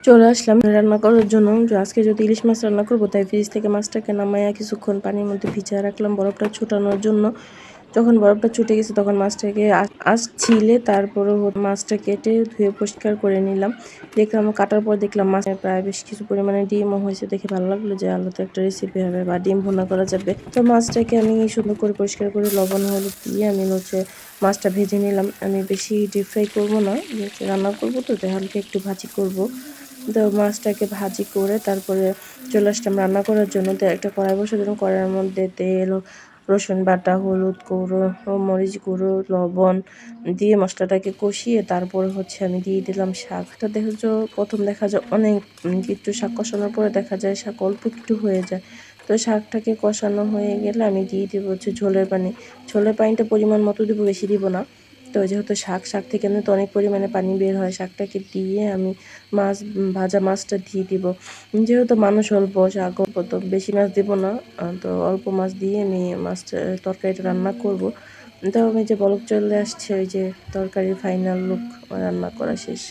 চলে আসলাম রান্না করার জন্য। যে আজকে যেহেতু ইলিশ মাছ রান্না করব, তাই ফ্রিজ থেকে মাছটাকে নামাইয়া কিছুক্ষণ পানির মধ্যে ভিজায় রাখলাম বরফটা ছুটানোর জন্য। যখন বরফটা ছুটে গেছে তখন মাছটাকে ছিলে তারপরে মাছটা কেটে ধুয়ে পরিষ্কার করে নিলাম। দেখলাম কাটার পর দেখলাম মাছের প্রায় বেশ কিছু পরিমাণে ডিমও হয়েছে, দেখে ভালো লাগলো যে আলাদা একটা রেসিপি হবে বা ডিম ভুনা করা যাবে। তো মাছটাকে আমি সুন্দর করে পরিষ্কার করে লবণ হলুদ দিয়ে আমি মাছটা ভেজে নিলাম। আমি বেশি ডিপ ফ্রাই করবো না, রান্না করবো তো তাই হালকা একটু ভাজি করব। তো মাছটাকে ভাজি করে তারপরে চলে আসলাম রান্না করার জন্য। তো একটা কড়াই বসে দিলাম, কড়াইয়ের মধ্যে তেল, রসুন বাটা, হলুদ গুঁড়ো, মরিচ গুঁড়ো, লবণ দিয়ে মশলাটাকে কষিয়ে তারপরে আমি দিয়ে দিলাম শাকটা। প্রথম দেখা যায় অনেক একটু শাক কষানোর পরে দেখা যায় শাক অল্প একটু হয়ে যায়। তো শাকটাকে কষানো হয়ে গেলে আমি দিয়ে দিব ঝোলের পানি। ঝোলের পানিটা পরিমাণ মতো দিব, বেশি দিব না। তো যেহেতু শাক থেকে তো অনেক পরিমাণে পানি বের হয়, শাকটাকে দিয়ে আমি ভাজা মাছটা দিয়ে দিব। যেহেতু মানুষ অল্প, শাক অল্প, তো বেশি মাছ দিব না। তো অল্প মাছ দিয়ে আমি তরকারিটা রান্না করব। তো আমি যে বলক চলে আসছে, ওই যে তরকারির ফাইনাল লুক, রান্না করা শেষ।